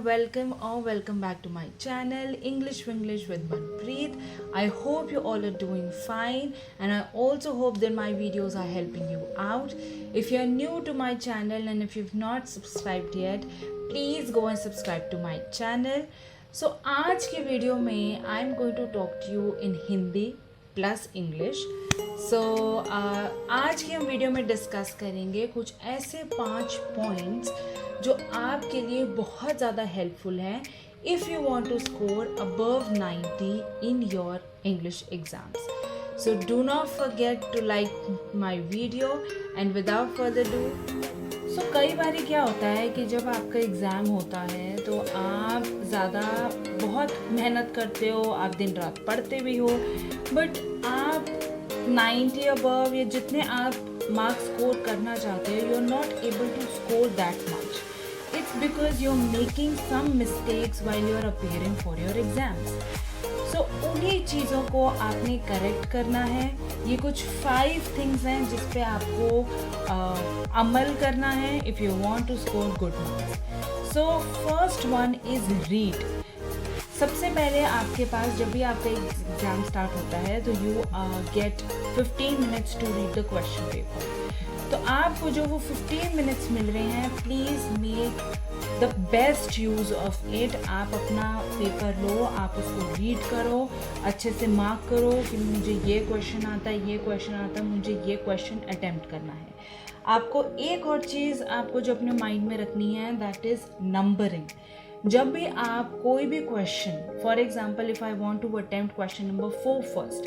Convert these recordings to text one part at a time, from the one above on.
welcome back to my channel English Winglish with Manpreet. I hope you all are doing fine, and I also hope that my videos are helping you out. If you are new to my channel and if you've not subscribed yet, please go and subscribe to my channel. So आज की video में I am going to talk to you in Hindi plus English. So आज की हम video में discuss करेंगे कुछ ऐसे 5 पॉइंट्स जो आपके लिए बहुत ज़्यादा हेल्पफुल हैं if you want to score above 90 in your English exams. So do not forget to like my video and without further ado. So कई बार क्या होता है कि जब आपका एग्ज़ाम होता है तो आप ज़्यादा बहुत मेहनत करते हो, आप दिन रात पढ़ते भी हो, बट आप 90 अबव या जितने आप मार्क्स स्कोर करना चाहते हो, you are not able to score that much. It's because you're making some mistakes while you're appearing for your exams. So उन्हीं चीज़ों को आपने करेक्ट करना है. ये कुछ 5 things हैं जिस पे आपको अमल करना है if you want to score good marks. So first one is read. सबसे पहले आपके पास जब भी आपका एग्जाम स्टार्ट होता है तो you get 15 minutes to read the question paper. तो आपको जो वो 15 मिनट्स मिल रहे हैं, please make the best use of it. आप अपना पेपर लो, आप उसको रीड करो, अच्छे से मार्क करो कि मुझे ये क्वेश्चन आता है, ये क्वेश्चन आता है, मुझे ये क्वेश्चन अटेम्प्ट करना है. आपको एक और चीज़ आपको जो अपने माइंड में रखनी है, दैट इज़ नंबरिंग. जब भी आप कोई भी question, for example if I want to attempt question number 4 first,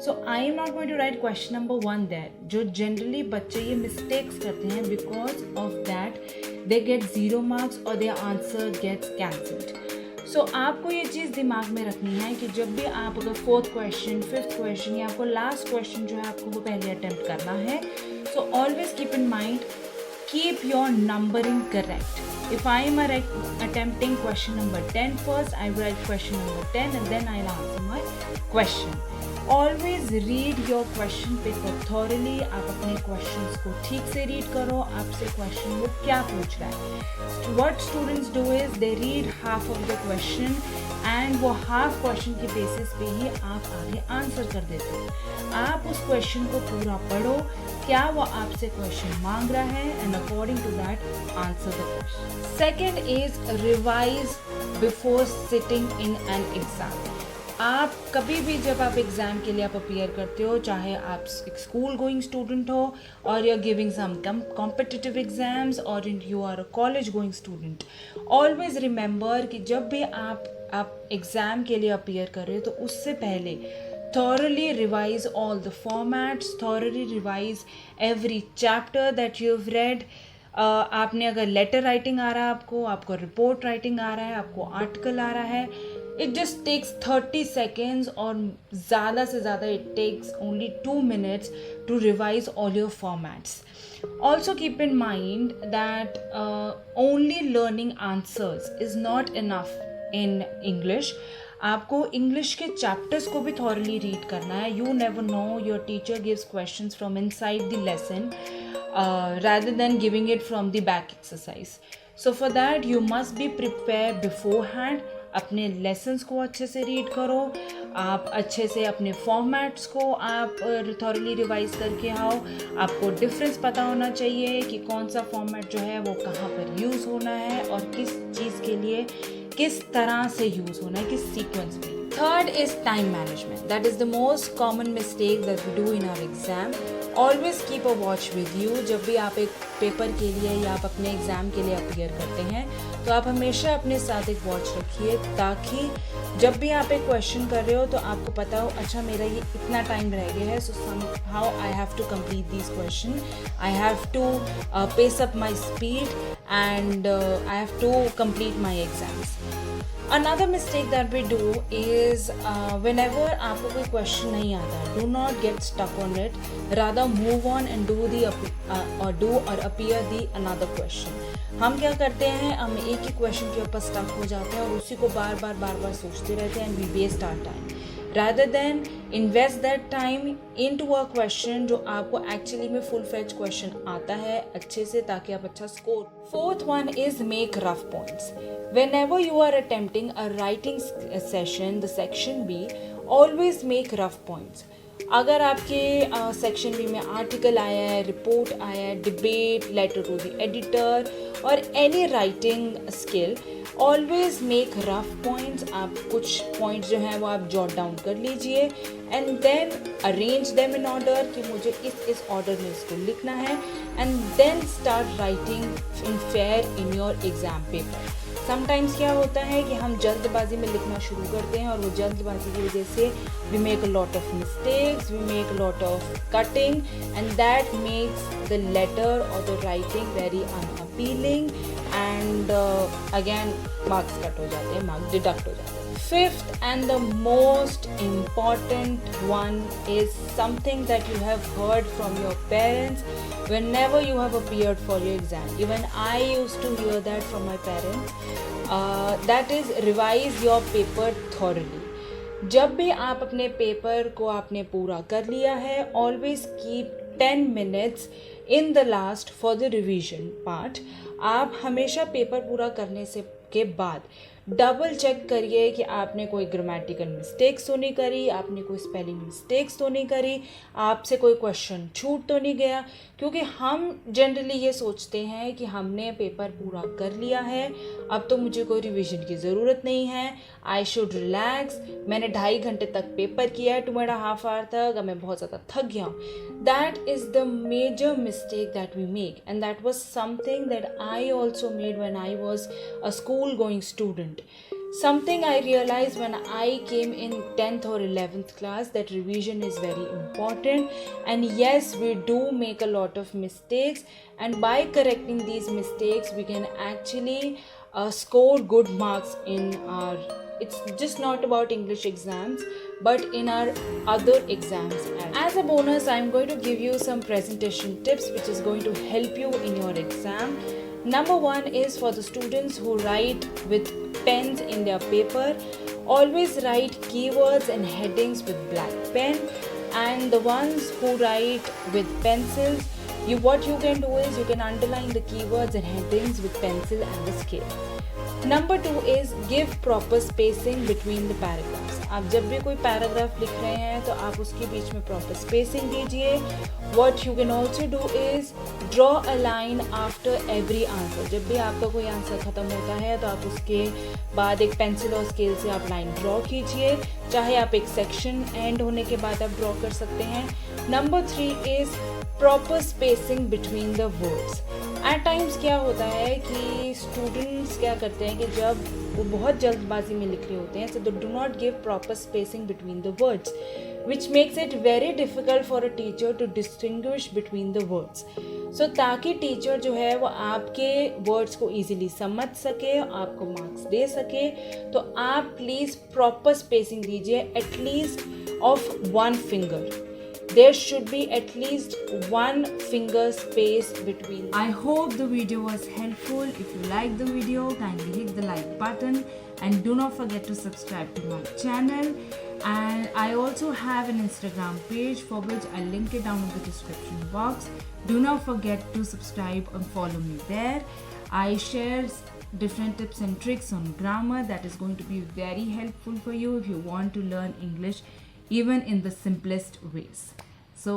so I am not going to write question number 1 that. जो जनरली बच्चे ये मिस्टेक्स करते हैं, because of that they get 0 marks और their answer gets cancelled. So आपको ये चीज़ दिमाग में रखनी है कि जब भी आप अगर 4th क्वेश्चन, 5th क्वेश्चन या आपको लास्ट क्वेश्चन जो है आपको वो पहले अटेम्प्ट करना है, so always keep in mind, keep your numbering correct. If I am attempting question number 10 first, I write question number 10 and then I'll answer my question. Always read your question paper thoroughly. आप अपने questions को ठीक से read करो, आपसे question वो क्या पूछ रहा है. What students do is they read half of the question and वो half question के basis पे ही आप आगे answer कर देते हो. आप उस question को पूरा पढ़ो, क्या वो आपसे क्वेश्चन मांग रहा है, and according to that answer the question. Second is revise before sitting in an exam. आप कभी भी जब आप एग्ज़ाम के लिए आप अपीयर करते हो, चाहे आप एक स्कूल गोइंग स्टूडेंट हो और you are giving some competitive exams और you are a college going student, always remember कि जब भी आप एग्ज़ाम के लिए अपीयर कर रहे हो तो उससे पहले thoroughly revise all the formats, thoroughly revise every chapter that you've read. आपने अगर लेटर राइटिंग आ रहा है, आपको रिपोर्ट राइटिंग आ रहा है, आपको आर्टिकल आ रहा है, it just takes 30 seconds और ज़्यादा से ज़्यादा it takes only 2 minutes to revise all your formats. Also keep in mind that only learning answers is not enough in English. आपको इंग्लिश के चैप्टर्स को भी थॉरली रीड करना है. You never know, your teacher gives questions from inside the lesson rather than giving it from the back exercise. So for that you must be prepared beforehand. अपने lessons को अच्छे से read करो, आप अच्छे से अपने फॉर्मेट्स को आप थॉरली रिवाइज करके आओ. आपको डिफरेंस पता होना चाहिए कि कौन सा फॉर्मेट जो है वो कहाँ पर यूज़ होना है और किस चीज़ के लिए किस तरह से यूज़ होना है, किस सीक्वेंस में. Third is time management. That is the most common mistake that we do in our exam. Always keep a watch with you. जब भी आप एक पेपर के लिए या आप अपने एग्ज़ाम के लिए अपीयर करते हैं तो आप हमेशा अपने साथ एक वॉच रखिए, ताकि जब भी आप एक क्वेश्चन कर रहे हो तो आपको पता हो, अच्छा मेरा ये इतना टाइम रह गया है, सो somehow I have to complete these questions. I have to pace up my speed and I have to complete my exams. Another mistake that we do is whenever आपको कोई क्वेश्चन नहीं आता, do not get stuck on it. Rather move on and do or appear the another question. हम क्या करते हैं, हम एक ही क्वेश्चन के ऊपर स्टक हो जाते हैं और उसी को बार बार सोचते रहते हैं, and we waste our time. rather than invest that time into a question जो आपको actually में full fledged question आता है अच्छे से, ताकि आप अच्छा score. Fourth one is make rough points. Whenever you are attempting a writing session, the section B, always make rough points. अगर आपके सेक्शन बी में आर्टिकल आया है, रिपोर्ट आया है, debate, letter to the editor और any writing skill, always make rough points. आप कुछ पॉइंट्स जो हैं वो आप जॉट डाउन कर लीजिए and then arrange them in order कि मुझे इस ऑर्डर में इसको लिखना है, and then start writing in fair in your exam paper. Sometimes क्या होता है कि हम जल्दबाजी में लिखना शुरू करते हैं और वो जल्दबाजी की वजह से we make a lot of mistakes, we make a lot of cutting and that makes the letter और the writing very unappealing and again marks cut हो जाते हैं, मार्क्स डिडक्ट हो जाते हैं. Fifth and the most important one is something that you have heard from your parents whenever you have appeared for your exam. Even I used to hear that from my parents. That is revise your paper thoroughly. जब भी आप अपने paper को आपने पूरा कर लिया है, always keep 10 minutes in the last for the revision part. आप हमेशा पेपर पूरा करने से के बाद डबल चेक करिए कि आपने कोई ग्रामेटिकल मिस्टेक्स तो नहीं करी, आपने कोई स्पेलिंग मिस्टेक्स तो नहीं करी, आपसे कोई क्वेश्चन छूट तो नहीं गया. क्योंकि हम जनरली ये सोचते हैं कि हमने पेपर पूरा कर लिया है, अब तो मुझे कोई रिवीजन की ज़रूरत नहीं है, आई शुड रिलैक्स, मैंने 2.5 घंटे तक पेपर किया है, 2.5 आवर तक, अब मैं बहुत ज़्यादा थक गया हूँ. That is the major mistake that we make and that was something that I also made when I was a school going student. Something I realized when I came in 10th or 11th class, that revision is very important, and yes, we do make a lot of mistakes, and by correcting these mistakes we can actually score good marks in our, it's just not about English exams but in our other exams. As a bonus, I'm going to give you some presentation tips which is going to help you in your exam. Number one is for the students who write with pens in their paper. Always write keywords and headings with black pen, and the ones who write with pencils, what you can do is you can underline the keywords and headings with pencil and the scale. Number two is give proper spacing between the paragraphs. आप जब भी कोई paragraph लिख रहे हैं तो आप उसके बीच में प्रॉपर स्पेसिंग दीजिए. What you can also do is draw a line after every answer. जब भी आपका कोई आंसर ख़त्म होता है तो आप उसके बाद एक पेंसिल और स्केल से आप लाइन ड्रॉ कीजिए, चाहे आप एक सेक्शन एंड होने के बाद आप ड्रॉ कर सकते हैं. Number 3 is proper spacing between the words. At times क्या होता है कि स्टूडेंट्स क्या करते हैं कि जब वो बहुत जल्दबाजी में लिख रहे होते हैं, so they do not give proper spacing between the words, which makes it very difficult for a teacher to distinguish between the words. So ताकि टीचर जो है वो आपके वर्ड्स को ईजिली समझ सके, आपको मार्क्स दे सके, तो आप प्लीज़ प्रॉपर स्पेसिंग दीजिए, at least of 1 finger. There should be at least 1 finger space between. I hope the video was helpful. If you like the video, kindly hit the like button and do not forget to subscribe to my channel. And I also have an Instagram page for which I'll link it down in the description box. Do not forget to subscribe and follow me there. I share different tips and tricks on grammar that is going to be very helpful for you if you want to learn English even in the simplest ways. So